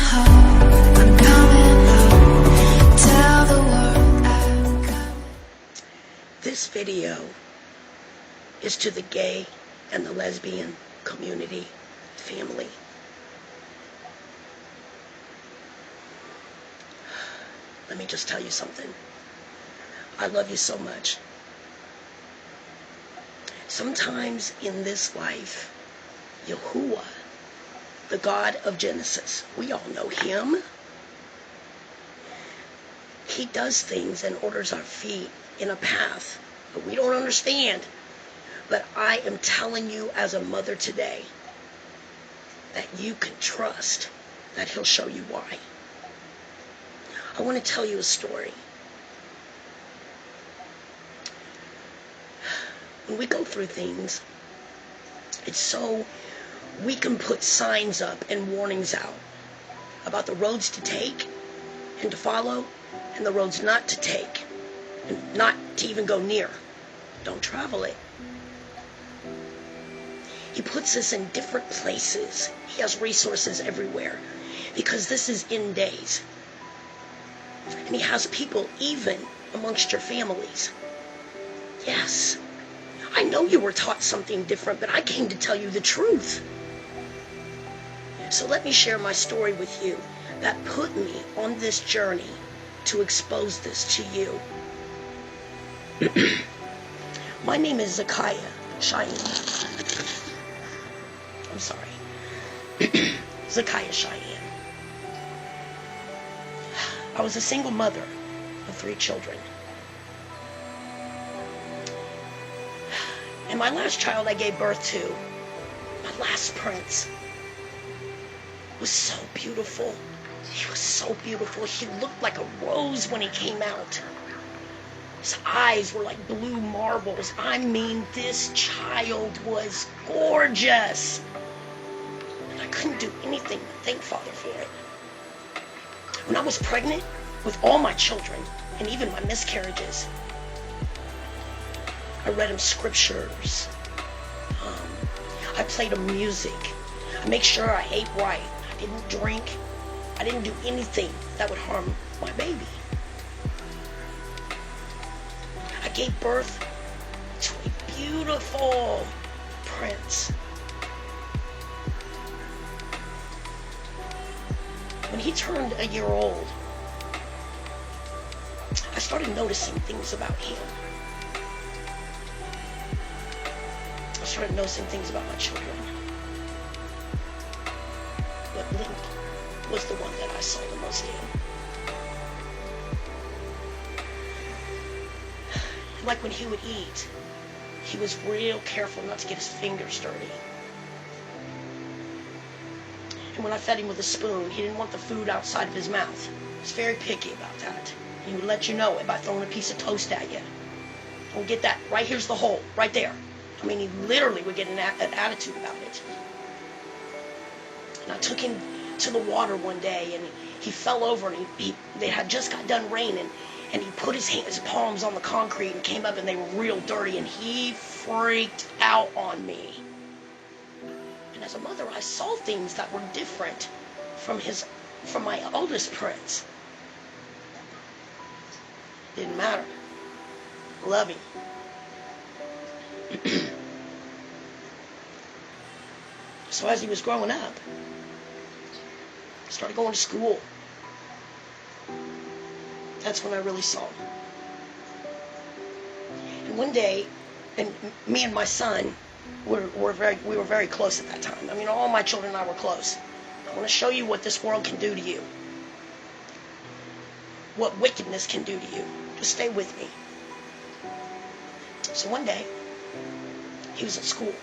home, I'm coming home. Tell the world I'm coming. This video is to the gay and the lesbian community, family. Let me just tell you something. I love you so much. Sometimes in this life, YAHUAH, the God of Genesis, we all know him. He does things and orders our feet in a path that we don't understand. But I am telling you as a mother today that you can trust that he'll show you why. I want to tell you a story. When we go through things, it's so we can put signs up and warnings out about the roads to take and to follow and the roads not to take and not to even go near. Don't travel it. He puts us in different places. He has resources everywhere because this is end days. And he has people even amongst your families. Yes, I know you were taught something different, but I came to tell you the truth. So let me share my story with you that put me on this journey to expose this to you. My name is Cheyenne. I'm sorry. Cheyenne. I was a single mother of 3 children. And my last child I gave birth to, my last prince, was so beautiful. He was so beautiful. He looked like a rose when he came out. His eyes were like blue marbles. I mean, this child was gorgeous. And I couldn't do anything but thank Father for it. When I was pregnant with all my children, and even my miscarriages, I read him scriptures. I played him music. I make sure I ate right. I didn't drink. I didn't do anything that would harm my baby. I gave birth to a beautiful prince. When he turned a year old, I started noticing things about him. I started noticing things about my children. But Link was the one that I saw the most in. Like when he would eat, he was real careful not to get his fingers dirty. And when I fed him with a spoon, he didn't want the food outside of his mouth. He was very picky about that. He would let you know it by throwing a piece of toast at you. Don't get that. Right here's the hole. Right there. I mean, he literally would get an attitude about it. And I took him to the water one day, and he fell over, and they had just got done raining, and he put his palms on the concrete and came up, and they were real dirty, and he freaked out on me. And as a mother, I saw things that were different from my oldest prince. Didn't matter. Love him. So as he was growing up, started going to school. That's when I really saw him. And one day, and me and my son we were very close at that time. I mean, all my children and I were close. I want to show you what this world can do to you. What wickedness can do to you. Just stay with me. So one day, he was at school.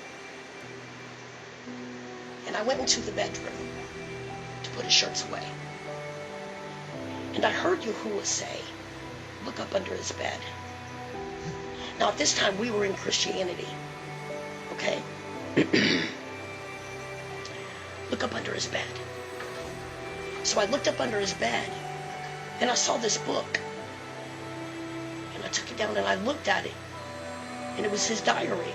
And I went into the bedroom to put his shirts away. And I heard YAHUAH say, look up under his bed. Now at this time we were in Christianity. Okay? Look up under his bed. So I looked up under his bed and I saw this book. And I took it down and I looked at it. And it was his diary.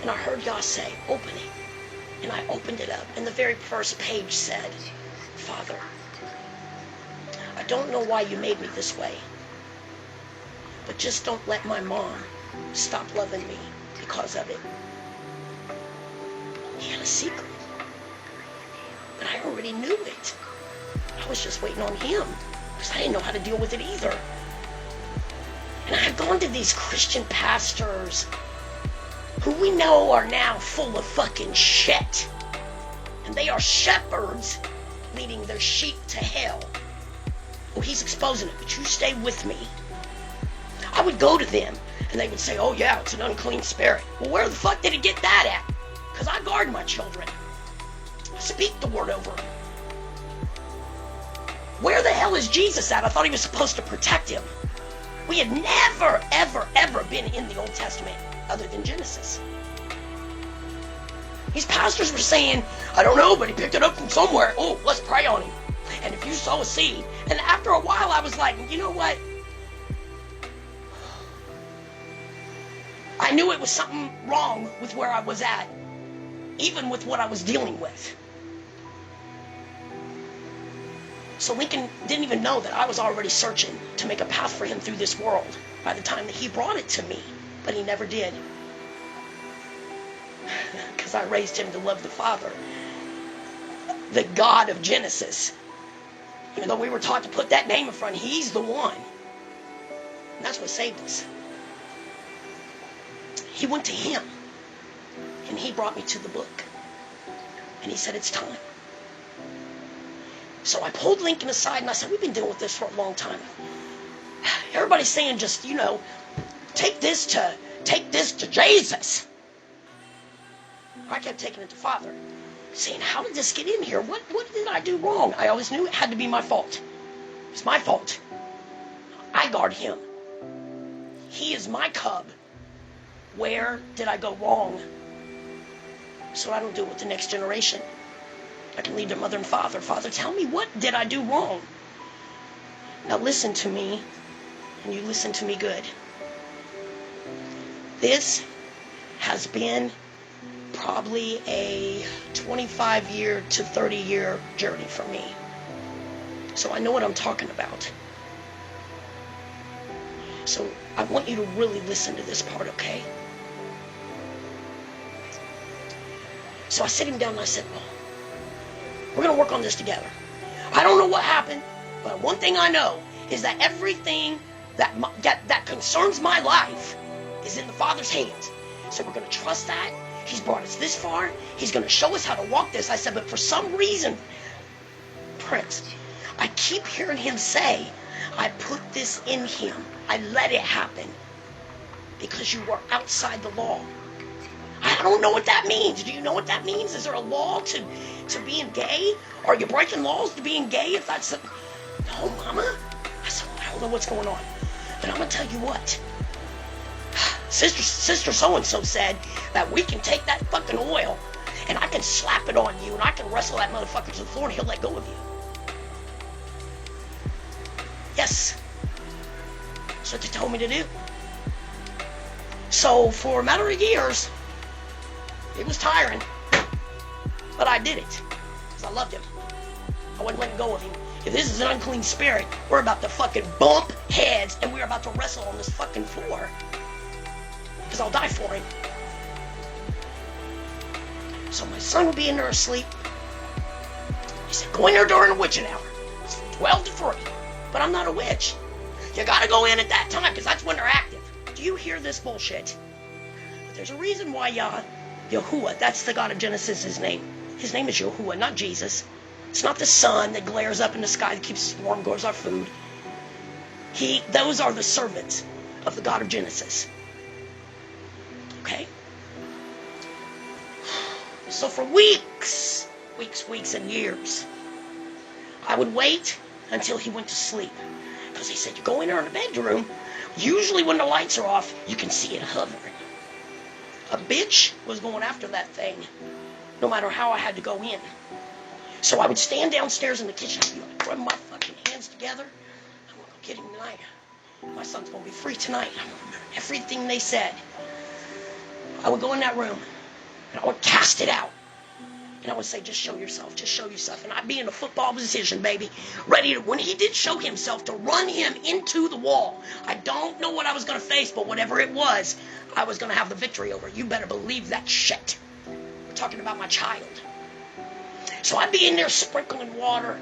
And I heard God say, open it. And I opened it up, and the very first page said, Father, I don't know why you made me this way, but just don't let my mom stop loving me because of it. He had a secret, but I already knew it. I was just waiting on him, because I didn't know how to deal with it either. And I had gone to these Christian pastors who we know are now full of fucking shit. And they are shepherds leading their sheep to hell. Oh, he's exposing it, but you stay with me. I would go to them, and they would say, oh yeah, it's an unclean spirit. Well, where the fuck did it get that at? Because I guard my children. I speak the word over them. Where the hell is Jesus at? I thought he was supposed to protect him. We had never, ever, ever been in the Old Testament other than Genesis. These pastors were saying, I don't know, but he picked it up from somewhere. Oh, let's pray on him. And if you sow a seed. And after a while, I was like, you know what? I knew it was something wrong with where I was at, even with what I was dealing with. So Lincoln didn't even know that I was already searching to make a path for him through this world by the time that he brought it to me. But he never did. Because I raised him to love the Father, the God of Genesis. Even though we were taught to put that name in front, he's the one. And that's what saved us. He went to him, and he brought me to the book. And he said, it's time. So I pulled Lincoln aside, and I said, we've been dealing with this for a long time. Everybody's saying just, take this to Jesus. I kept taking it to Father, saying, how did this get in here? What did I do wrong? I always knew it had to be my fault. It's my fault. I guard him. He is my cub. Where did I go wrong? So I don't do it with the next generation. I can lead their mother and father. Father, tell me, what did I do wrong? Now listen to me, and you listen to me good. This has been probably a 25-year to 30-year journey for me. So I know what I'm talking about. So I want you to really listen to this part, okay? So I sit him down and I said, well, we're going to work on this together. I don't know what happened, but one thing I know is that everything that concerns my life is in the Father's hands. So we're going to trust that. He's brought us this far. He's going to show us how to walk this. I said, but for some reason, Prince, I keep hearing him say, I put this in him. I let it happen because you were outside the law. I don't know what that means. Do you know what that means? Is there a law to being gay? Are you breaking laws to being gay? If that's no, Mama. I said, I don't know what's going on. But I'm going to tell you what. Sister so-and-so said that we can take that fucking oil and I can slap it on you and I can wrestle that motherfucker to the floor and he'll let go of you. Yes. That's what they told me to do. So for a matter of years, it was tiring, but I did it because I loved him. I wasn't letting go of him. If this is an unclean spirit, we're about to fucking bump heads and we're about to wrestle on this fucking floor because I'll die for him. So my son would be in there asleep. He said, go in there during the witching hour. It's 12 to 3, but I'm not a witch. You gotta go in at that time because that's when they're active. Do you hear this bullshit? But there's a reason why YAHUAH, that's the God of Genesis, his name. His name is YAHUAH, not Jesus. It's not the sun that glares up in the sky that keeps us warm, grows our food. Those are the servants of the God of Genesis. Okay? So for weeks and years, I would wait until he went to sleep. Because he said, you go in there in the bedroom, usually when the lights are off, you can see it hovering. A bitch was going after that thing, no matter how I had to go in. So I would stand downstairs in the kitchen, I'd be like, rub my fucking hands together. I'm going to go get him tonight. My son's going to be free tonight. I'm going to remember everything they said. I would go in that room, and I would cast it out. And I would say, just show yourself, just show yourself. And I'd be in a football position, baby, ready to, when he did show himself, to run him into the wall. I don't know what I was going to face, but whatever it was, I was going to have the victory over it. You better believe that shit. We're talking about my child. So I'd be in there sprinkling water,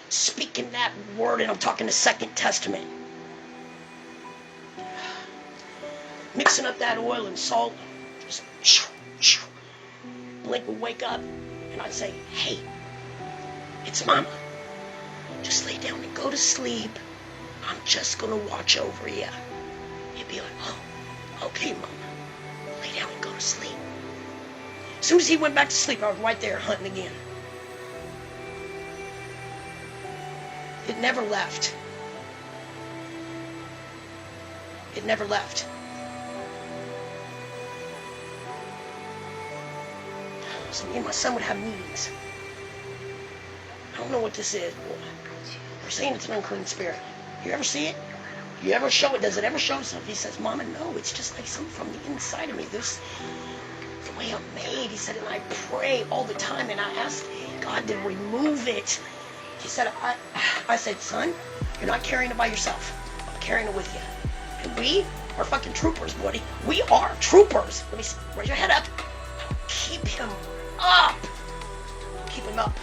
speaking that word, and I'm talking the Second Testament. Mixing up that oil and salt. Just Blake would wake up, and I'd say, hey, it's Mama. Just lay down and go to sleep. I'm just going to watch over you. He'd be like, oh, okay, Mama. Lay down and go to sleep. As soon as he went back to sleep, I was right there hunting again. It never left. It never left. So me and my son would have meetings. I don't know what this is, boy. We're saying it's an unclean spirit. You ever see it? You ever show it? Does it ever show itself? He says, Mama, no, it's just like something from the inside of me. This, the way I'm made. He said, and I pray all the time, and I ask God to remove it. He said, I said, son, you're not carrying it by yourself. I'm carrying it with you. And we are fucking troopers, buddy. We are troopers. Let me see. Raise your head up. Keep him up. Keep him up.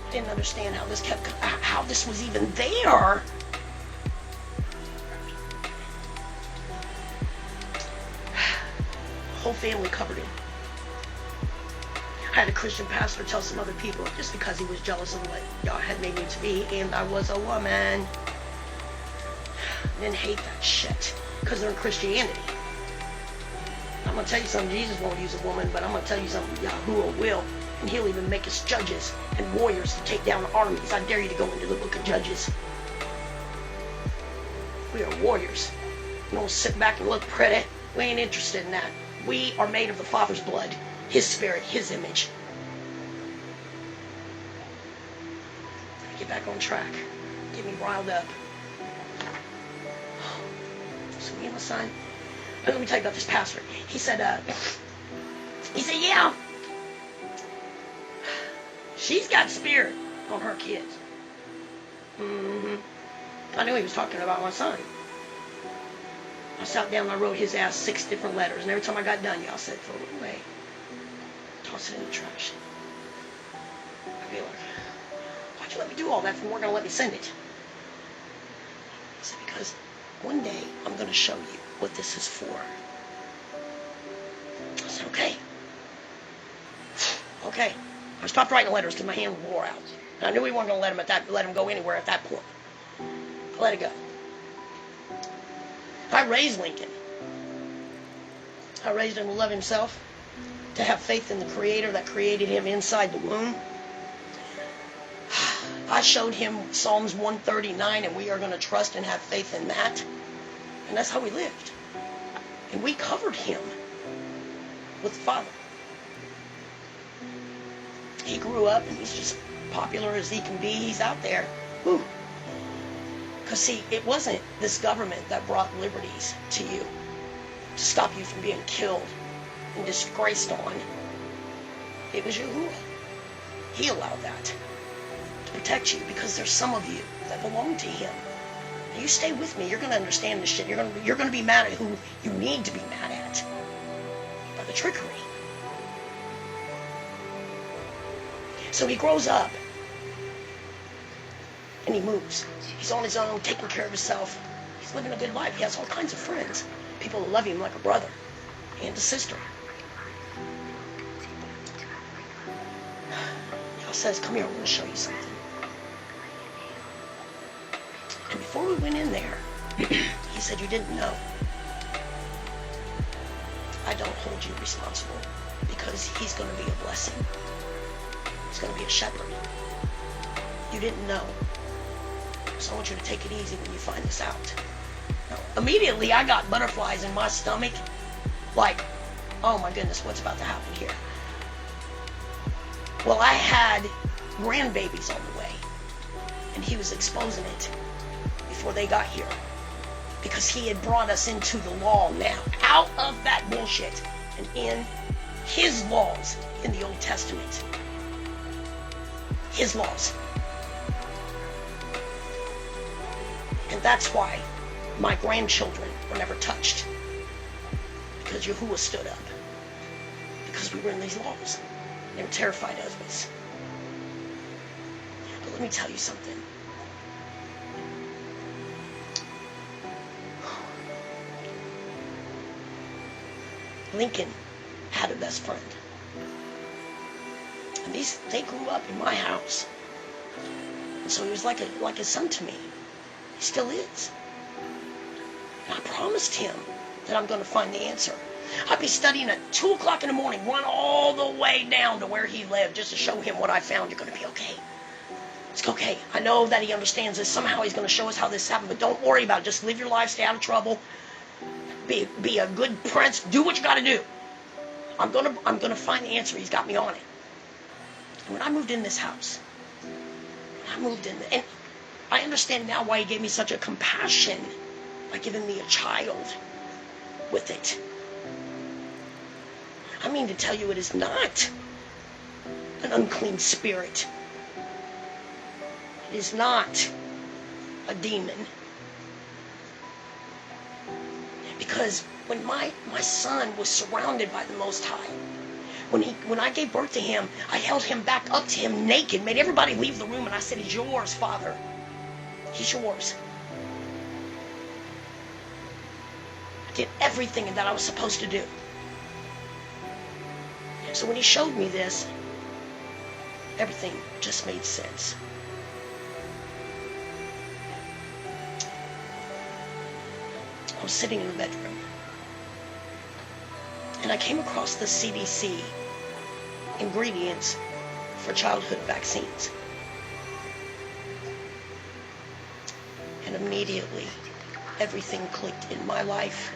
I didn't understand how this was even there. The whole family covered him. I had a Christian pastor tell some other people, just because he was jealous of what y'all had made me to be, and I was a woman. Men hate that shit because they're in Christianity. I'm going to tell you something, Jesus won't use a woman, but I'm going to tell you something, YAHUAH will. And he'll even make us judges and warriors to take down armies. I dare you to go into the book of Judges. We are warriors. We don't sit back and look pretty. We ain't interested in that. We are made of the Father's blood, His Spirit, His image. Get back on track. Get me riled up. So me and my son, let me tell you about this pastor. He said, yeah, she's got spirit on her kids. I knew he was talking about my son. I sat down and I wrote his ass 6 different letters, and every time I got done, y'all said, throw it away. Toss it in the trash. I'd be like, why'd you let me do all that if you weren't going to let me send it? He said, because one day I'm going to show you what this is for. I said, okay. Okay. I stopped writing letters because my hand wore out. And I knew we weren't going to let him go anywhere at that point. I let it go. I raised Lincoln. I raised him to love himself, to have faith in the Creator that created him inside the womb. I showed him Psalms 139, and we are going to trust and have faith in that. And that's how we lived. And we covered him with the Father. He grew up, and he's just popular as he can be. He's out there. Whew. Because, see, it wasn't this government that brought liberties to you to stop you from being killed and disgraced on. It was YAHUAH. He allowed that to protect you because there's some of you that belong to Him. Now, you stay with me. You're going to understand this shit. You're going to be mad at who you need to be mad at by the trickery. So he grows up. And he moves. He's on his own, taking care of himself. He's living a good life. He has all kinds of friends. People who love him like a brother and a sister. He says, come here, I want to show you something. And before we went in there, he said, you didn't know. I don't hold you responsible because he's going to be a blessing. He's going to be a shepherd. You didn't know. So I want you to take it easy when you find this out. Now, immediately, I got butterflies in my stomach. Like, oh my goodness, what's about to happen here? Well, I had grandbabies on the way. And he was exposing it before they got here. Because he had brought us into the law now. Out of that bullshit. And in His laws in the Old Testament. His laws. And that's why my grandchildren were never touched. Because YAHUAH stood up. Because we were in these laws. They were terrified of us. But let me tell you something. Lincoln had a best friend. And they grew up in my house. And so he was like a son to me. He still is. And I promised him that I'm going to find the answer. I'd be studying at 2 o'clock in the morning, run all the way down to where he lived just to show him what I found. You're going to be okay. It's okay. I know that he understands this. Somehow he's going to show us how this happened, but don't worry about it. Just live your life, stay out of trouble. Be a good prince. Do what you got to do. I'm gonna find the answer. He's got me on it. And when I moved in this house, and I understand now why he gave me such a compassion by giving me a child with it. I mean to tell you, it is not an unclean spirit. It is not a demon. Because when my son was surrounded by the Most High, when I gave birth to him, I held him back up to him naked, made everybody leave the room, and I said, "He's yours, Father. He's yours." I did everything that I was supposed to do. So when he showed me this, everything just made sense. I was sitting in the bedroom, and I came across the CDC ingredients for childhood vaccines. And immediately, everything clicked in my life,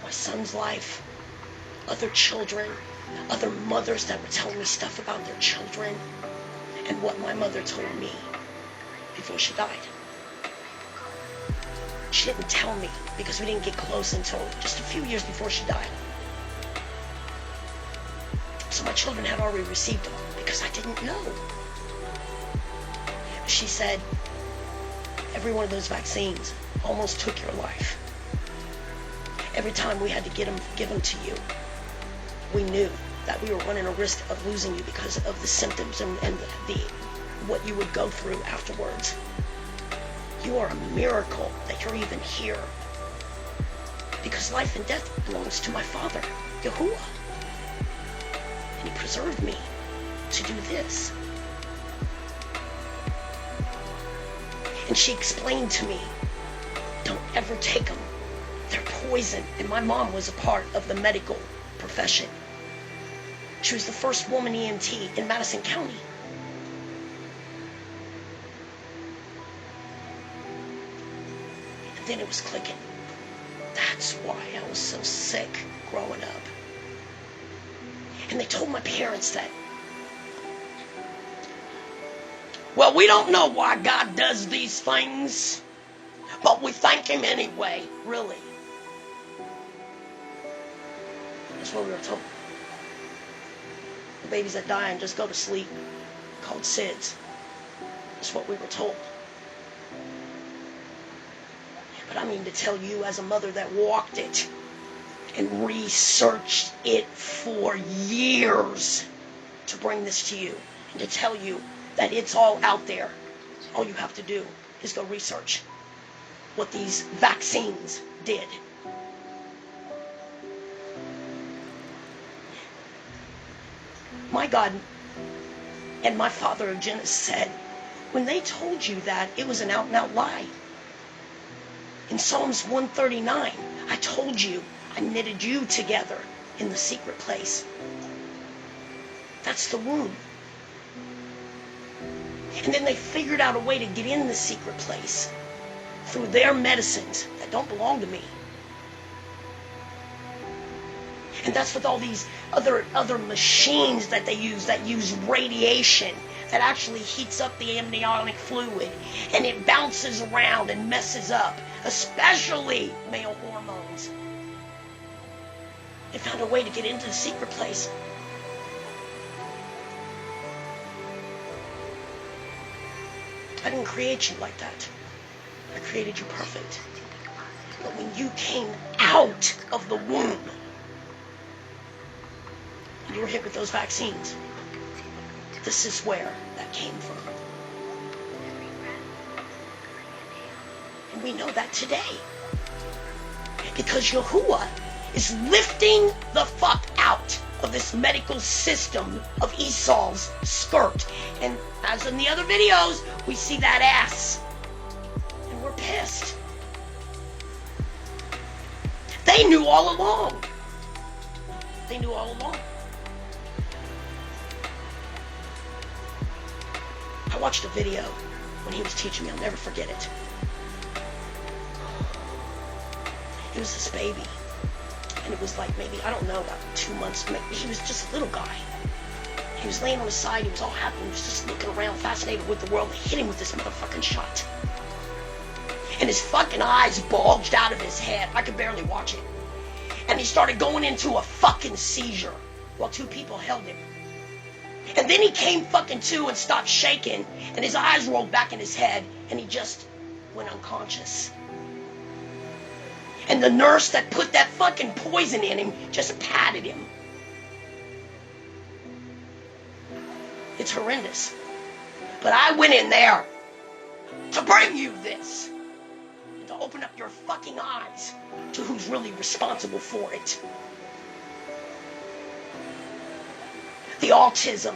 my son's life, other children, other mothers that were telling me stuff about their children, and what my mother told me before she died. She didn't tell me because we didn't get close until just a few years before she died. So my children had already received them because I didn't know. She said, every one of those vaccines almost took your life. Every time we had to give them to you, we knew that we were running a risk of losing you because of the symptoms and the what you would go through afterwards. You are a miracle that you're even here. Because life and death belongs to my Father, YAHUAH. And He preserved me to do this. And she explained to me, don't ever take them. They're poison. And my mom was a part of the medical profession. She was the first woman EMT in Madison County. Then it was clicking. That's why I was so sick growing up. And they told my parents that, well, we don't know why God does these things, but we thank Him anyway. Really. That's what we were told. The babies that die and just go to sleep, called SIDS. That's what we were told. But I mean to tell you, as a mother that walked it and researched it for years to bring this to you and to tell you that it's all out there. All you have to do is go research what these vaccines did. My God and my Father of Genesis said, when they told you that, it was an out and out lie. In Psalms 139, I told you, I knitted you together in the secret place. That's the womb. And then they figured out a way to get in the secret place through their medicines that don't belong to me. And that's with all these other machines that they use that use radiation that actually heats up the amniotic fluid, and it bounces around and messes up, especially male hormones. They found a way to get into the secret place. I didn't create you like that. I created you perfect. But when you came out of the womb, you were hit with those vaccines. This is where that came from. And we know that today. Because YAHUAH is lifting the fuck out of this medical system of Esau's skirt. And as in the other videos, we see that ass. And we're pissed. They knew all along. They knew all along. I watched a video when he was teaching me. I'll never forget it. He was this baby. And it was like maybe, I don't know, about 2 months. Maybe he was just a little guy. He was laying on his side. He was all happy. He was just looking around, fascinated with the world. They hit him with this motherfucking shot. And his fucking eyes bulged out of his head. I could barely watch it. And he started going into a fucking seizure while 2 people held him. And then he came fucking to and stopped shaking. And his eyes rolled back in his head. And he just went unconscious. And the nurse that put that fucking poison in him just patted him. It's horrendous. But I went in there to bring you this. And to open up your fucking eyes to who's really responsible for it. The autism.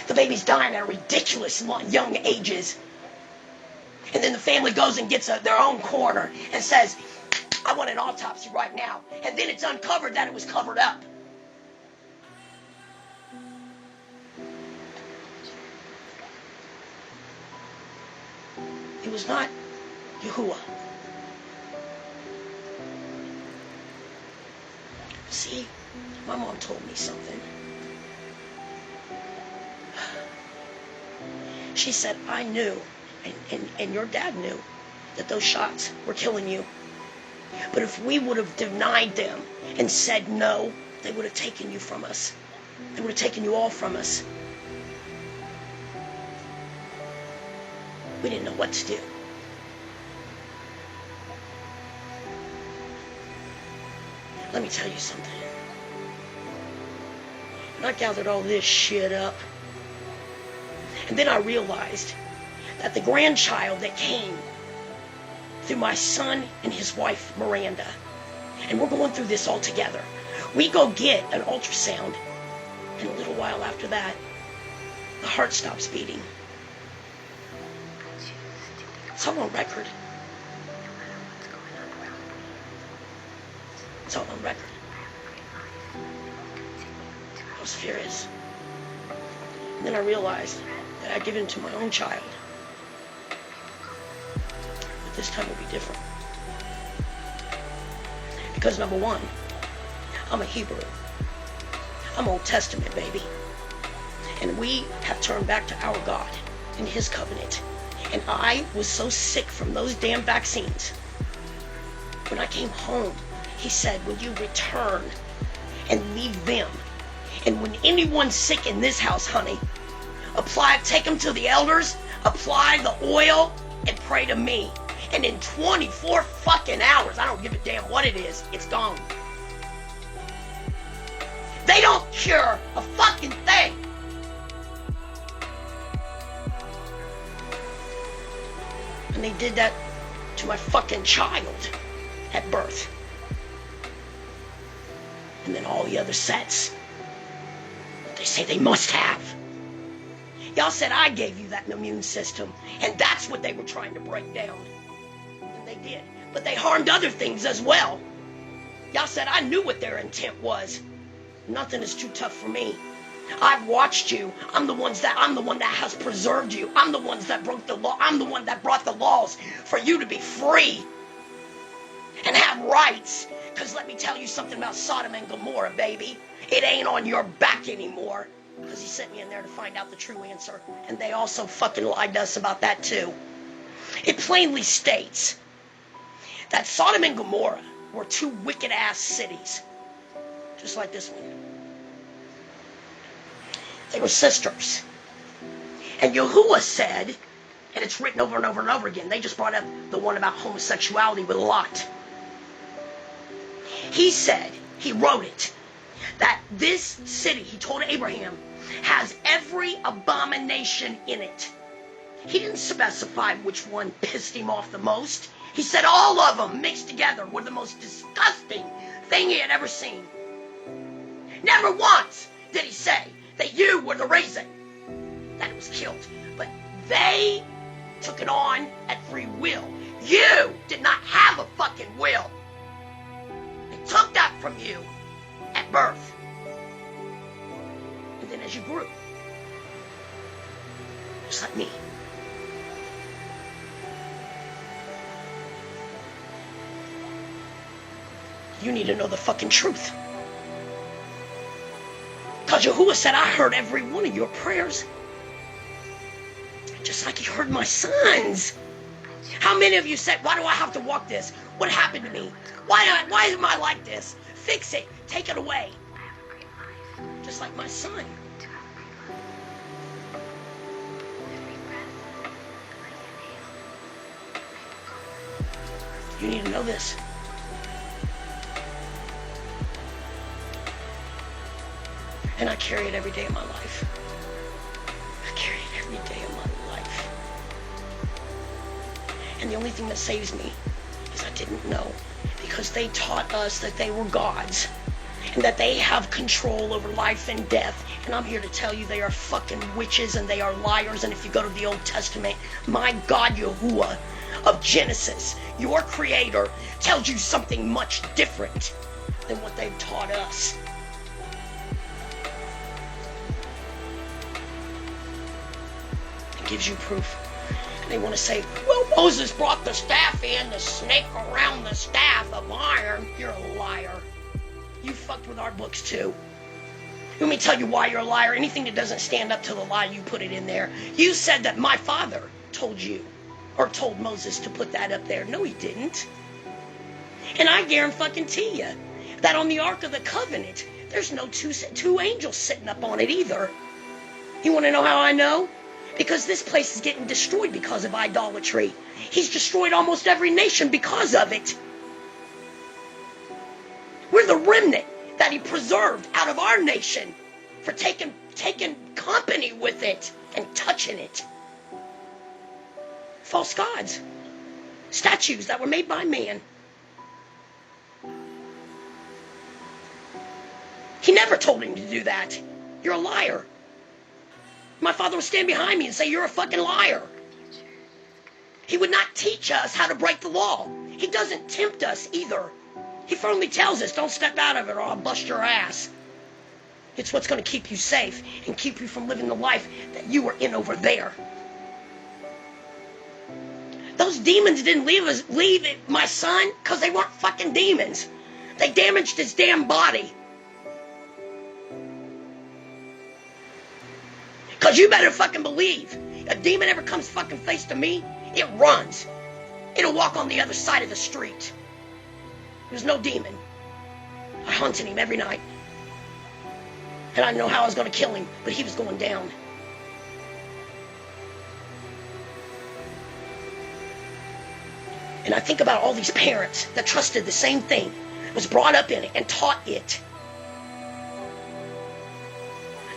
The baby's dying at ridiculous young ages. And then the family goes and gets their own coroner and says, I want an autopsy right now. And then it's uncovered that it was covered up. It was not YAHUAH. See, my mom told me something. She said, I knew. And your dad knew that those shots were killing you. But if we would have denied them and said no, they would have taken you from us. They would have taken you all from us. We didn't know what to do. Let me tell you something. And I gathered all this shit up. And then I realized that the grandchild that came through my son and his wife, Miranda, and we're going through this all together. We go get an ultrasound, and a little while after that, the heart stops beating. It's all on record. It's all on record. I was furious. And then I realized that I'd given it to my own child. This time will be different. Because number one, I'm a Hebrew. I'm Old Testament, baby. And we have turned back to our God and His covenant. And I was so sick from those damn vaccines. When I came home, He said, when you return and leave them, and when anyone's sick in this house, honey, take them to the elders, apply the oil, and pray to me. And in 24 fucking hours, I don't give a damn what it is, it's gone. They don't cure a fucking thing. And they did that to my fucking child at birth. And then all the other sets, they say they must have. Y'all said I gave you that immune system, and that's what they were trying to break down. They did, but they harmed other things as well. Y'all said I knew what their intent was. Nothing is too tough for me. I've watched you. I'm the one that has preserved you. I'm the ones that broke the law. I'm the one that brought the laws for you to be free and have rights. Because let me tell you something about Sodom and Gomorrah, baby. It ain't on your back anymore. Because He sent me in there to find out the true answer. And they also fucking lied to us about that too. It plainly states that Sodom and Gomorrah were two wicked-ass cities, just like this one. They were sisters. And YAHUAH said, and it's written over and over and over again, they just brought up the one about homosexuality with Lot. He said, he wrote it, that this city, he told Abraham, has every abomination in it. He didn't specify which one pissed him off the most. He said all of them mixed together were the most disgusting thing he had ever seen. Never once did he say that you were the reason that it was killed. But they took it on at free will. You did not have a fucking will. They took that from you at birth. And then as you grew, just like me. You need to know the fucking truth. Because YAHUAH said, I heard every one of your prayers. Just like he heard my sons. How many of you said, why do I have to walk this? What happened to me? Why am I like this? Fix it. Take it away. Just like my son. You need to know this. And I carry it every day of my life. I carry it every day of my life. And the only thing that saves me is I didn't know. Because they taught us that they were gods. And that they have control over life and death. And I'm here to tell you they are fucking witches and they are liars. And if you go to the Old Testament, my God YAHUAH of Genesis, your creator, tells you something much different than what they've taught us. Gives you proof. And they want to say, well, Moses brought the staff in, the snake around the staff of iron. You're a liar. You fucked with our books too. Let me tell you why you're a liar. Anything that doesn't stand up to the lie, you put it in there. You said that my father told you, or told Moses to put that up there. No, he didn't. And I guarantee you that on the Ark of the Covenant, there's no two angels sitting up on it either. You want to know how I know? Because this place is getting destroyed because of idolatry. He's destroyed almost every nation because of it. We're the remnant that he preserved out of our nation for taking company with it and touching it. False gods. Statues that were made by man. He never told him to do that. You're a liar. My father would stand behind me and say, you're a fucking liar. He would not teach us how to break the law. He doesn't tempt us either. He firmly tells us, don't step out of it or I'll bust your ass. It's what's going to keep you safe and keep you from living the life that you were in over there. Those demons didn't leave my son because they weren't fucking demons. They damaged his damn body. Because you better fucking believe, a demon ever comes fucking face to me, it runs. It'll walk on the other side of the street. There's no demon. I hunted him every night. And I didn't know how I was going to kill him, but he was going down. And I think about all these parents that trusted the same thing, was brought up in it and taught it.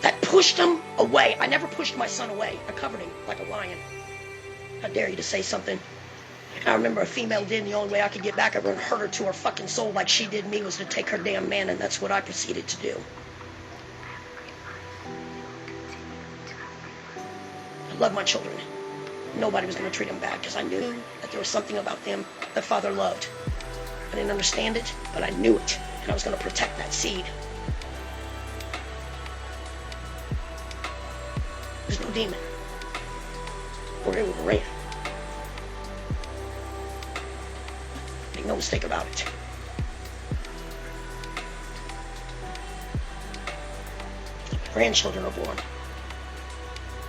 That pushed him away. I never pushed my son away. I covered him like a lion. How dare you to say something? I remember a female did, and the only way I could get back at her and hurt her to her fucking soul like she did me was to take her damn man, and that's what I proceeded to do. I love my children. Nobody was going to treat them bad because I knew that there was something about them that Father loved. I didn't understand it, but I knew it, and I was going to protect that seed. There's no demon. Or it would have ran. Make no mistake about it. My grandchildren are born.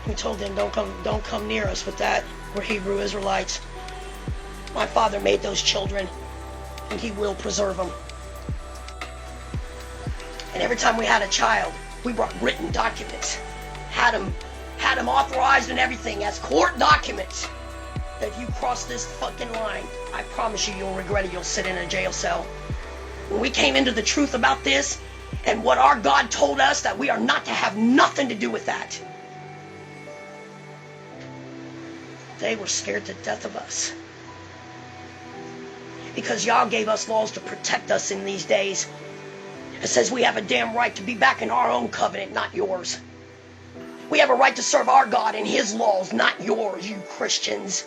We told them, don't come near us with that. We're Hebrew Israelites. My father made those children and He will preserve them. And every time we had a child, we brought written documents, had them authorized and everything as court documents. That if you cross this fucking line, I promise you, you'll regret it. You'll sit in a jail cell. When we came into the truth about this, and what our God told us, that we are not to have nothing to do with that, they were scared to death of us. Because y'all gave us laws to protect us in these days. It says we have a damn right to be back in our own covenant, not yours. We have a right to serve our God and His laws, not yours, you Christians.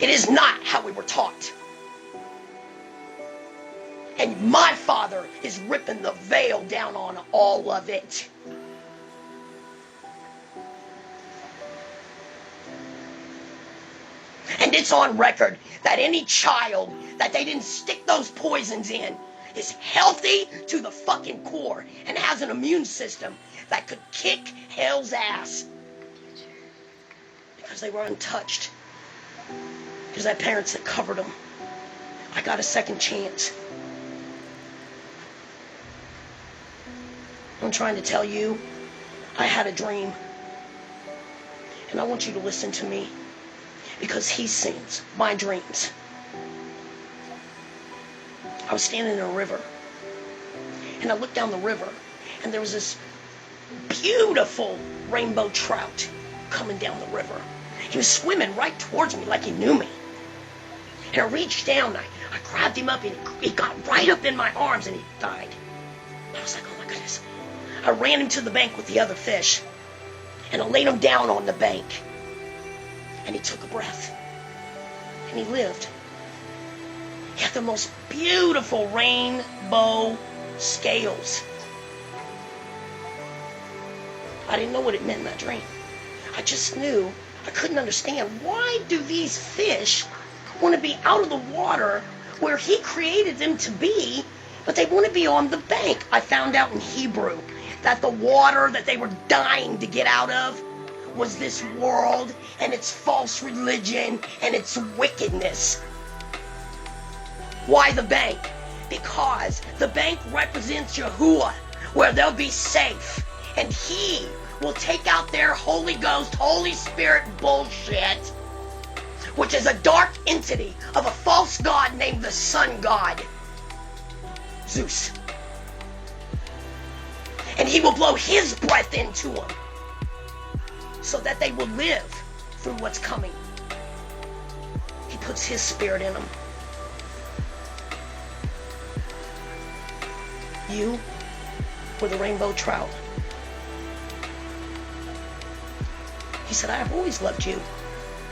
It is not how we were taught. And my Father is ripping the veil down on all of it. And it's on record that any child that they didn't stick those poisons in is healthy to the fucking core and has an immune system that could kick hell's ass. Because they were untouched. Because I had parents that covered them. I got a second chance. I'm trying to tell you, I had a dream. And I want you to listen to me. Because He sings my dreams. I was standing in a river. And I looked down the river. And there was this beautiful rainbow trout coming down the river. He was swimming right towards me like he knew me. And I reached down, I grabbed him up, and he got right up in my arms, and he died. I was like, oh my goodness. I ran him to the bank with the other fish, and I laid him down on the bank. And he took a breath, and he lived. He had the most beautiful rainbow scales. I didn't know what it meant in that dream. I just knew, I couldn't understand, why do these fish want to be out of the water where He created them to be, but they want to be on the bank? I found out in Hebrew that the water that they were dying to get out of was this world and its false religion and its wickedness. Why the bank? Because the bank represents YAHUAH, where they'll be safe, and He will take out their Holy Ghost, Holy Spirit bullshit, which is a dark entity of a false god named the Sun God, Zeus. And He will blow His breath into them so that they will live through what's coming. He puts His Spirit in them. You were the rainbow trout. He said, I have always loved you.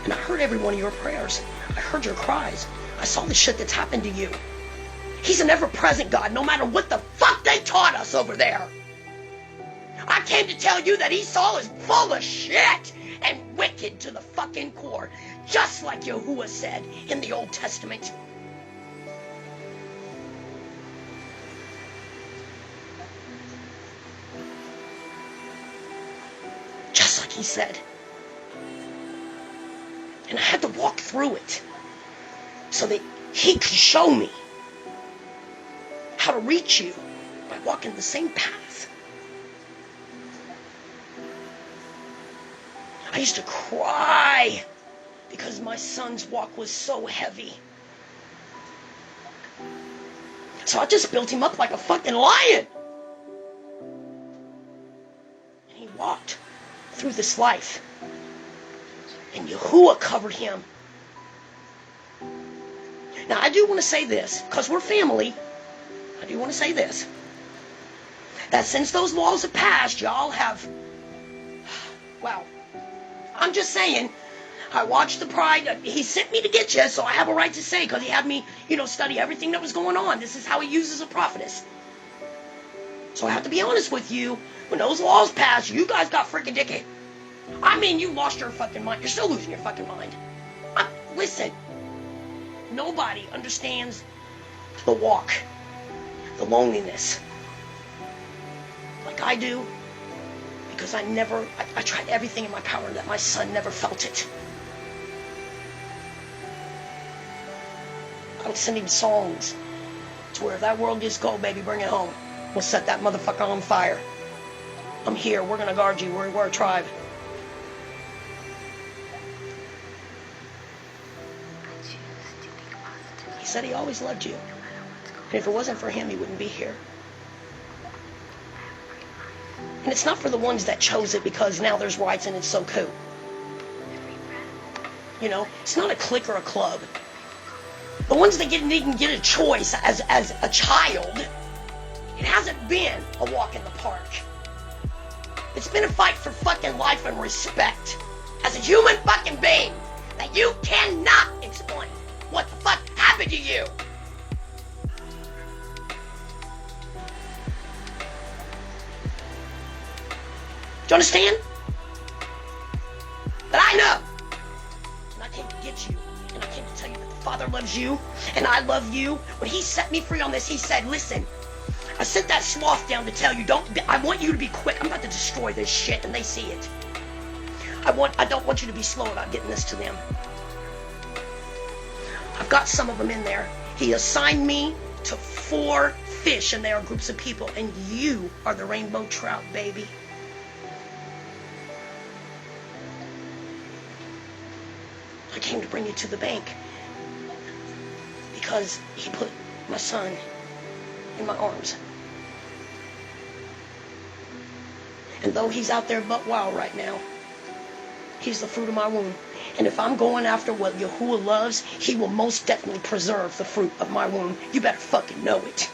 And I heard every one of your prayers. I heard your cries. I saw the shit that's happened to you. He's an ever-present God, no matter what the fuck they taught us over there. I came to tell you that Esau is full of shit and wicked to the fucking core, just like YAHUAH said in the Old Testament. Just like He said. And I had to walk through it so that He could show me how to reach you by walking the same path. I used to cry because my son's walk was so heavy. So I just built him up like a fucking lion. And he walked through this life. And YAHUAH covered him. Now, I do want to say this, because we're family. I do want to say this. That since those laws have passed, y'all have... Well, I'm just saying, I watched the Pride. He sent me to get you, so I have a right to say, because he had me, study everything that was going on. This is how he uses a prophetess. So I have to be honest with you. When those laws passed, you guys got freaking dickhead. I mean, you lost your fucking mind. You're still losing your fucking mind. Listen, nobody understands the walk, the loneliness, like I do, because I tried everything in my power that my son never felt it. I'm sending songs to where if that world gets cold, baby, bring it home. We'll set that motherfucker on fire. I'm here. We're gonna guard you. We're a tribe. He said he always loved you. And if it wasn't for him, he wouldn't be here. And it's not for the ones that chose it because now there's rights and it's so cool. You know, it's not a clique or a club. The ones that didn't get a choice as a child, it hasn't been a walk in the park. It's been a fight for fucking life and respect as a human fucking being that you cannot explain what the fuck happened to you. Do you understand? But I know. And I came to get you. And I came to tell you that the Father loves you. And I love you. When he set me free on this, he said, listen, I sent that sloth down to tell you, I want you to be quick. I'm about to destroy this shit. And they see it. I don't want you to be slow about getting this to them. I've got some of them in there. He assigned me to 4 fish. And they are groups of people. And you are the rainbow trout, baby. I came to bring you to the bank because he put my son in my arms. And though he's out there buck wild right now, he's the fruit of my womb. And if I'm going after what YAHUAH loves, he will most definitely preserve the fruit of my womb. You better fucking know it.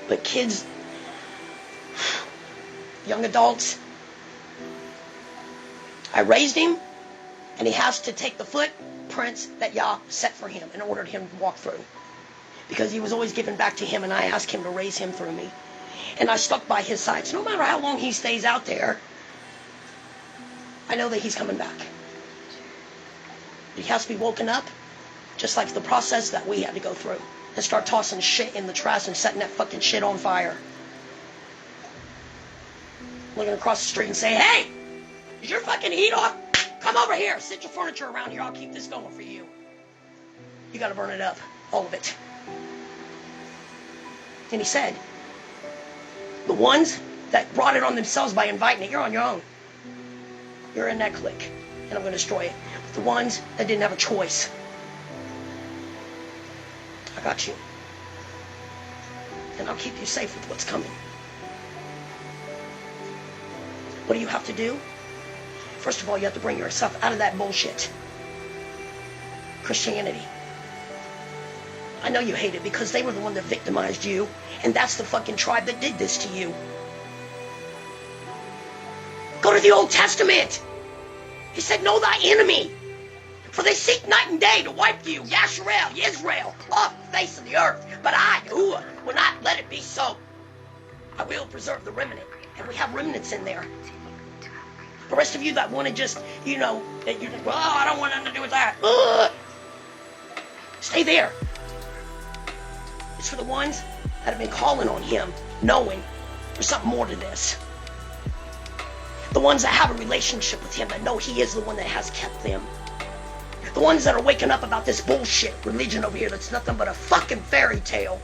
But kids, young adults, I raised him. And he has to take the footprints that Yah set for him and ordered him to walk through. Because he was always given back to him and I asked him to raise him through me. And I stuck by his side. So no matter how long he stays out there, I know that he's coming back. He has to be woken up, just like the process that we had to go through. And start tossing shit in the trash and setting that fucking shit on fire. Looking across the street and say, hey, is your fucking heat off? Come over here. Sit your furniture around here. I'll keep this going for you. You got to burn it up. All of it. And he said, the ones that brought it on themselves by inviting it, you're on your own. You're in that clique. And I'm going to destroy it. But the ones that didn't have a choice, I got you. And I'll keep you safe with what's coming. What do you have to do? First of all, you have to bring yourself out of that bullshit. Christianity. I know you hate it because they were the one that victimized you. And that's the fucking tribe that did this to you. Go to the Old Testament. He said, know thy enemy. For they seek night and day to wipe you, Yasharel, Israel, off the face of the earth. But I, Yahuwah, will not let it be so. I will preserve the remnant. And we have remnants in there. The rest of you that want to just, you know, that you're, well, I don't want nothing to do with that. Ugh. Stay there. It's for the ones that have been calling on him, knowing there's something more to this. The ones that have a relationship with him, that know he is the one that has kept them. The ones that are waking up about this bullshit religion over here that's nothing but a fucking fairy tale.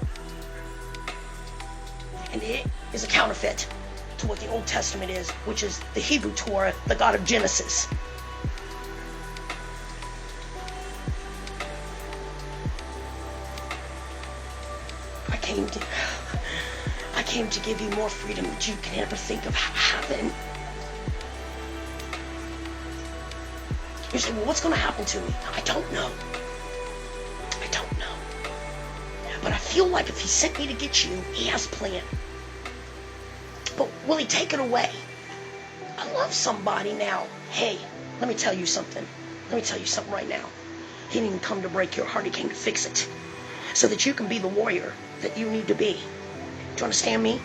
And it is a counterfeit to what the Old Testament is, which is the Hebrew Torah, the God of Genesis. I came to give you more freedom than you can ever think of having. You say, well, what's going to happen to me? I don't know. I don't know. But I feel like if he sent me to get you, he has a plan. But will he take it away? I love somebody now. Hey, let me tell you something. Let me tell you something right now. He didn't come to break your heart. He came to fix it. So that you can be the warrior that you need to be. Do you understand me?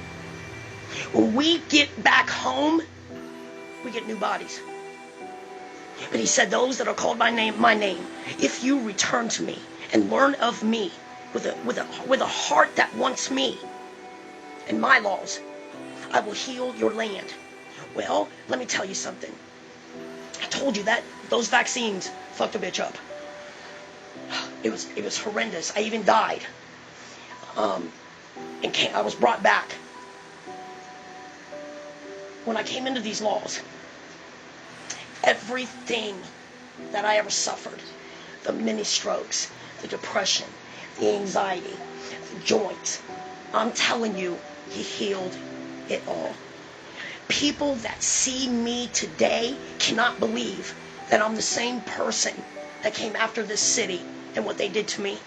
When we get back home, we get new bodies. But he said, those that are called by my name, if you return to me and learn of me with a heart that wants me and my laws, I will heal your land. Well, let me tell you something. I told you that those vaccines fucked a bitch up. It was horrendous. I even died. And I was brought back. When I came into these laws, everything that I ever suffered, the mini strokes, the depression, the anxiety, the joints, I'm telling you, he healed it all. People that see me today cannot believe that I'm the same person that came after this city and what they did to me.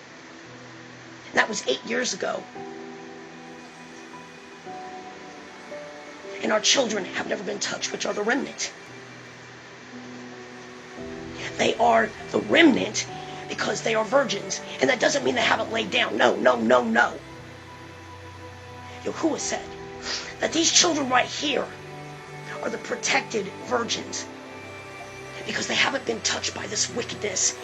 That was 8 years ago. And our children have never been touched, which are the remnant. They are the remnant because they are virgins. And that doesn't mean they haven't laid down. No, no, no, no. YAHUAH said that these children right here are the protected virgins because they haven't been touched by this wickedness.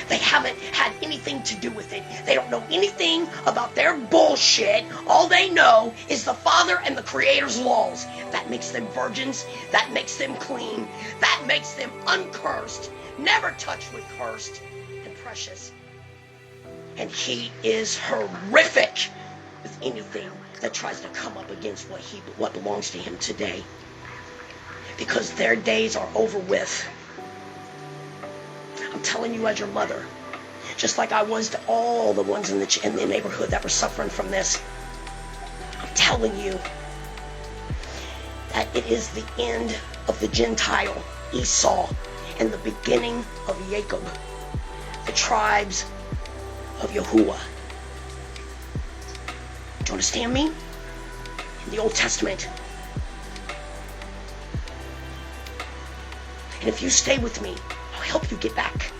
They haven't had anything to do with it. They don't know anything about their bullshit. All they know is the Father and the Creator's laws. That makes them virgins. That makes them clean. That makes them uncursed, never touched with cursed and precious. And he is horrific with anything that tries to come up against what belongs to him today. Because their days are over with. I'm telling you as your mother, just like I was to all the ones in the neighborhood that were suffering from this, I'm telling you that it is the end of the Gentile Esau and the beginning of Jacob, the tribes of YAHUAH. Do you understand me? In the Old Testament. And if you stay with me, I'll help you get back.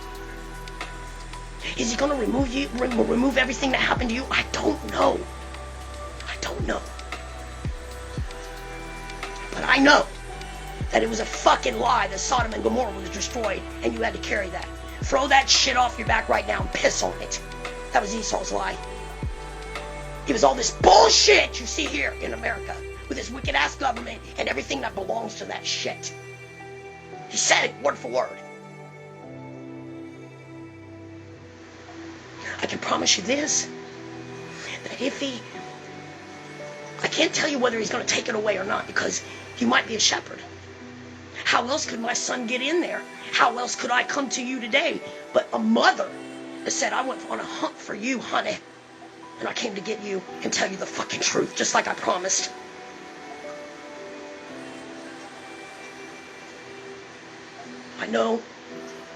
Is he going to remove everything that happened to you? I don't know. I don't know. But I know that it was a fucking lie that Sodom and Gomorrah was destroyed and you had to carry that. Throw that shit off your back right now and piss on it. That was Esau's lie. It was all this bullshit you see here in America with this wicked ass government and everything that belongs to that shit. He said it word for word. I can promise you this, that if I can't tell you whether he's going to take it away or not because he might be a shepherd. How else could my son get in there? How else could I come to you today? But a mother that said, I went on a hunt for you, honey. And I came to get you and tell you the fucking truth, just like I promised. I know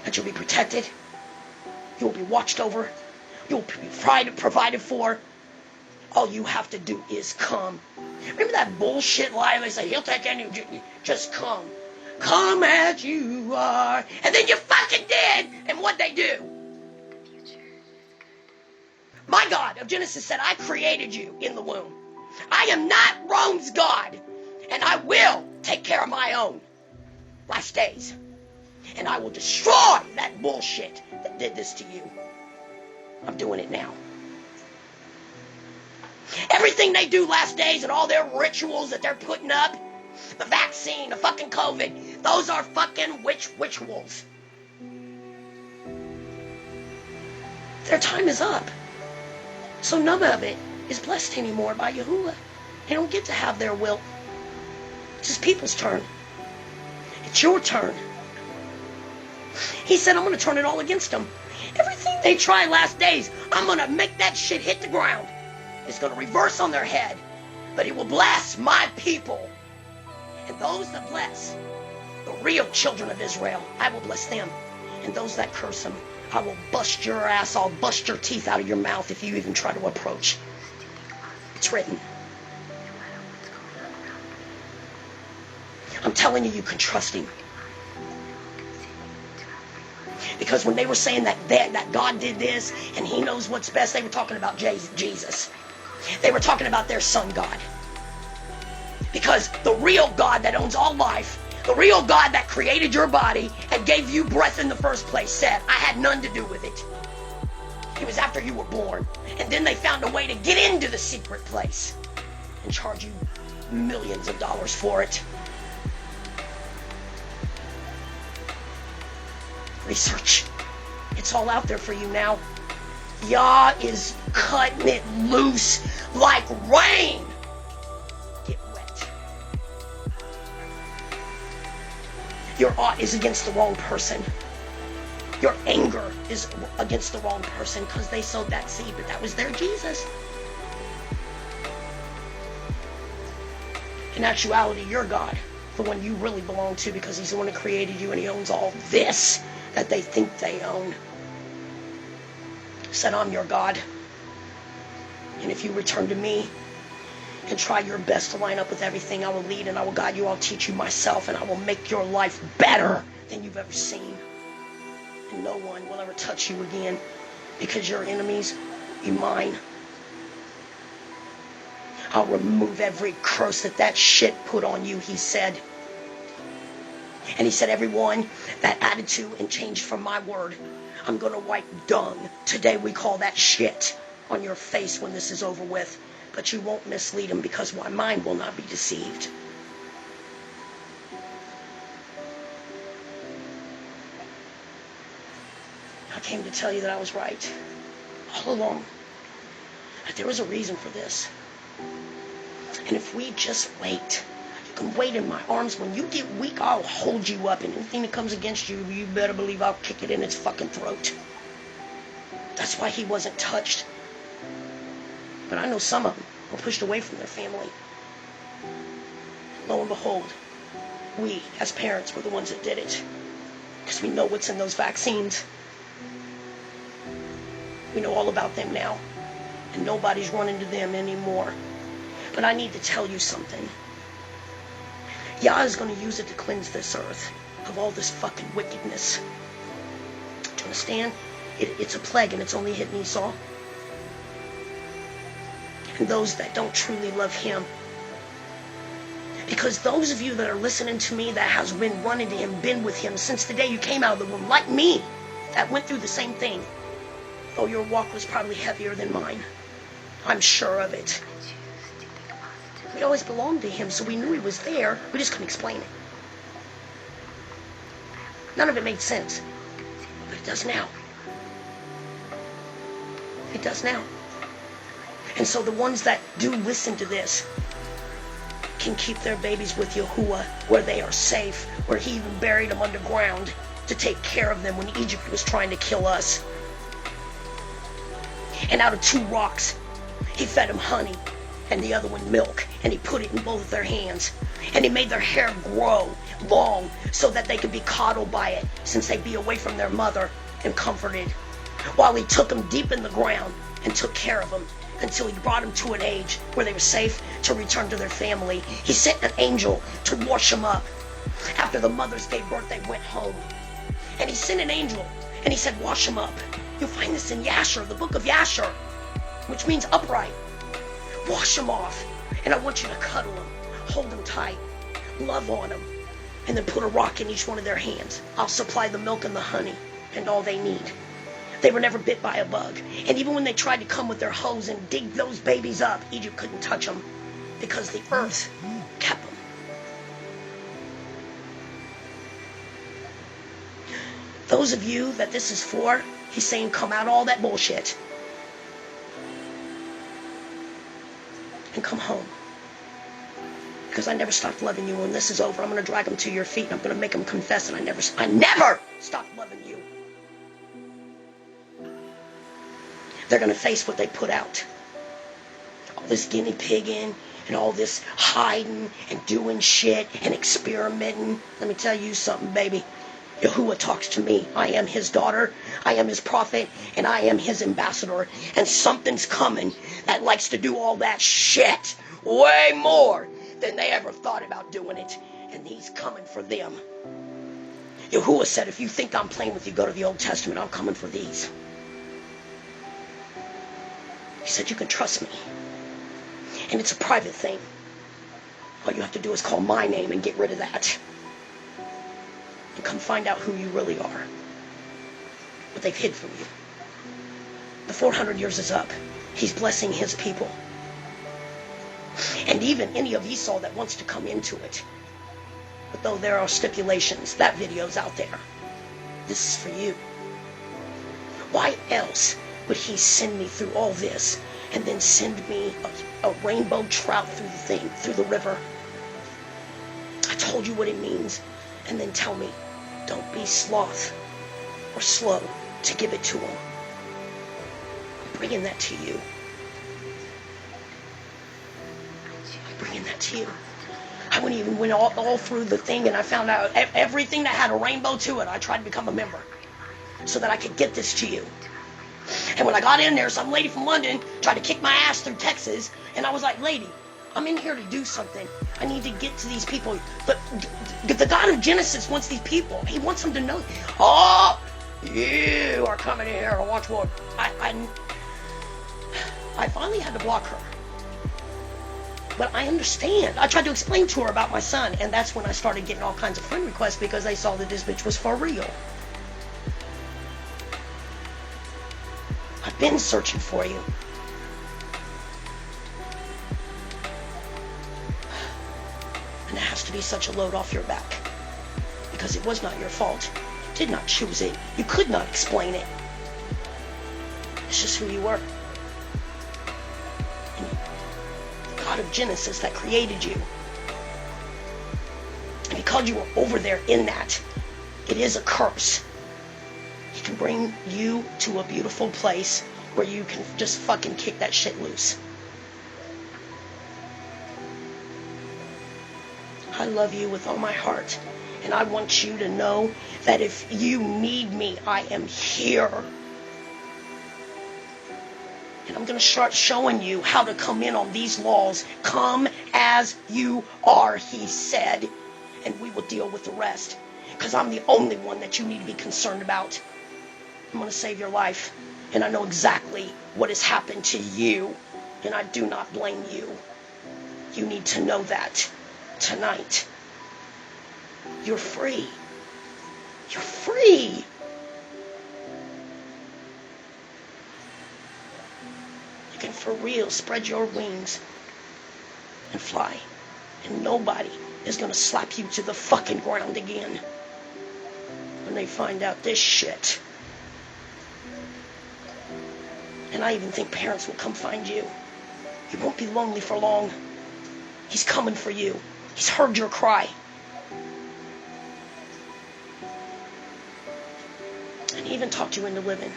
that you'll be protected. You'll be watched over. You'll be provided for. All you have to do is come. Remember that bullshit lie? They say, he'll take any... Just come. Come as you are. And then you fucking did. And what'd they do? My God of Genesis said, I created you in the womb. I am not Rome's God. And I will take care of my own last days. And I will destroy that bullshit that did this to you. I'm doing it now. Everything they do last days and all their rituals that they're putting up, the vaccine, the fucking COVID, those are fucking rituals. Their time is up. So none of it is blessed anymore by YAHUAH. They don't get to have their will. It's just people's turn. It's your turn. He said, I'm going to turn it all against them. Everything they tried last days, I'm going to make that shit hit the ground. It's going to reverse on their head. But he will bless my people. And those that bless the real children of Israel, I will bless them. And those that curse them, I will bust your ass. I'll bust your teeth out of your mouth if you even try to approach. It's written. I'm telling you, you can trust him. Because when they were saying that God did this and he knows what's best, they were talking about Jesus. They were talking about their son God. Because the real God that owns all life, the real God that created your body and gave you breath in the first place said, I had none to do with it. It was after you were born. And then they found a way to get into the secret place and charge you millions of dollars for it. Research. It's all out there for you now. Yah is cutting it loose like rain. Get wet. Your ought is against the wrong person. Your anger is against the wrong person because they sowed that seed, but that was their Jesus. In actuality, you're God, the one you really belong to, because he's the one that created you and he owns all this that they think they own. Said, I'm your God. And if you return to me and try your best to line up with everything, I will lead and I will guide you. I'll teach you myself and I will make your life better than you've ever seen. And no one will ever touch you again because your enemies, you mine. I'll remove every curse that shit put on you, he said. And he said, everyone that added to and changed from my word, I'm going to wipe dung. Today we call that shit on your face when this is over with. But you won't mislead them because my mind will not be deceived. I came to tell you that I was right all along. That there was a reason for this. And if we just wait, you can wait in my arms. When you get weak, I'll hold you up. And anything that comes against you, you better believe I'll kick it in its fucking throat. That's why he wasn't touched. But I know some of them were pushed away from their family. Lo and behold, we as parents were the ones that did it. Because we know what's in those vaccines. We know all about them now. And nobody's running to them anymore. But I need to tell you something. Yah is going to use it to cleanse this earth of all this fucking wickedness. Do you understand? It's a plague and it's only hitting Esau. And those that don't truly love him. Because those of you that are listening to me that has been running to him, been with him since the day you came out of the womb, like me, that went through the same thing. Though your walk was probably heavier than mine. I'm sure of it. We always belonged to him, so we knew he was there. We just couldn't explain it. None of it made sense. But it does now. It does now. And so the ones that do listen to this can keep their babies with YAHUAH where they are safe, where he even buried them underground to take care of them when Egypt was trying to kill us. And out of 2 rocks, he fed them honey and the other one milk, and he put it in both of their hands. And he made their hair grow long so that they could be coddled by it, since they'd be away from their mother and comforted. While he took them deep in the ground and took care of them until he brought them to an age where they were safe to return to their family. He sent an angel to wash them up. After the mothers gave birth, they went home. And he sent an angel and he said, wash them up. You'll find this in YAHUAH, the book of YAHUAH, which means upright. Wash them off. And I want you to cuddle them, hold them tight, love on them, and then put a rock in each one of their hands. I'll supply the milk and the honey and all they need. They were never bit by a bug. And even when they tried to come with their hose and dig those babies up, Egypt couldn't touch them because the earth kept them. Those of you that this is for, he's saying come out of all that bullshit and come home. Because I never stopped loving you. When this is over, I'm going to drag them to your feet and I'm going to make them confess that I never stopped loving you. They're going to face what they put out. All this guinea pigging and all this hiding and doing shit and experimenting. Let me tell you something, baby. YAHUAH talks to me. I am his daughter. I am his prophet. And I am his ambassador. And something's coming that likes to do all that shit way more than they ever thought about doing it. And he's coming for them. YAHUAH said, if you think I'm playing with you, go to the Old Testament. I'm coming for these. He said, you can trust me. And it's a private thing. All you have to do is call my name and get rid of that. And come find out who you really are. What they've hid from you. The 400 years is up. He's blessing his people. And even any of Esau that wants to come into it. But though there are stipulations, that video's out there. This is for you. Why else would he send me through all this and then send me a rainbow trout through the thing, through the river. I told you what it means, and then tell me, don't be sloth or slow to give it to him. I'm bringing that to you. I'm bringing that to you. I went all through the thing, and I found out everything that had a rainbow to it. I tried to become a member so that I could get this to you. And when I got in there, some lady from London tried to kick my ass through Texas, and I was like, lady, I'm in here to do something. I need to get to these people. But the God of Genesis wants these people. He wants them to know, oh, you are coming in here to watch what? I finally had to block her. But I understand. I tried to explain to her about my son, and that's when I started getting all kinds of friend requests because they saw that this bitch was for real. I've been searching for you. And it has to be such a load off your back. Because it was not your fault. You did not choose it. You could not explain it. It's just who you were. And the God of Genesis that created you. And because you were over there in that, it is a curse. He can bring you to a beautiful place where you can just fucking kick that shit loose. I love you with all my heart. And I want you to know that if you need me, I am here. And I'm going to start showing you how to come in on these laws. Come as you are, he said. And we will deal with the rest. Because I'm the only one that you need to be concerned about. I'm going to save your life. And I know exactly what has happened to you. And I do not blame you. You need to know that tonight. You're free. You're free. You can for real spread your wings and fly. And nobody is going to slap you to the fucking ground again when they find out this shit. And I even think parents will come find you. You won't be lonely for long. He's coming for you. He's heard your cry. And he even talked you into living.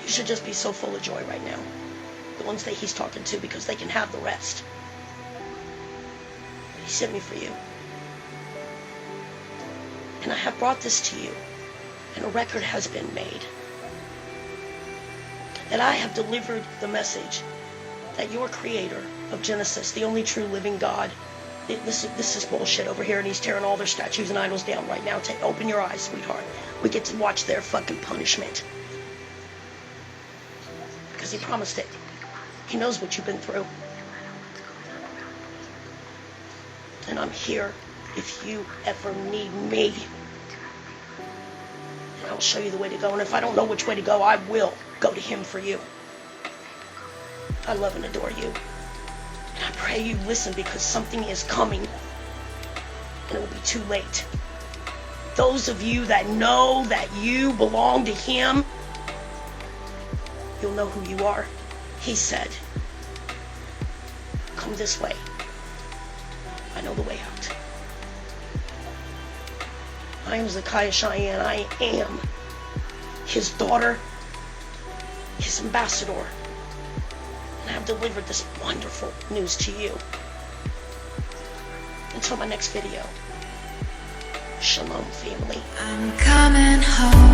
You should just be so full of joy right now. The ones that he's talking to, because they can have the rest. He sent me for you. And I have brought this to you. And a record has been made. That I have delivered the message that your creator of Genesis, the only true living God, this is bullshit over here, and he's tearing all their statues and idols down right now. Open your eyes, sweetheart. We get to watch their fucking punishment. Because he promised it. He knows what you've been through. And I'm here if you ever need me. And I'll show you the way to go. And if I don't know which way to go, I will go to him for you. I love and adore you. And I pray you listen, because something is coming. And it will be too late. Those of you that know that you belong to him, you'll know who you are. He said, come this way. I know the way out. I am Zakiyah Cheyenne. I am his daughter, his ambassador. And I have delivered this wonderful news to you. Until my next video. Shalom, family. I'm coming home.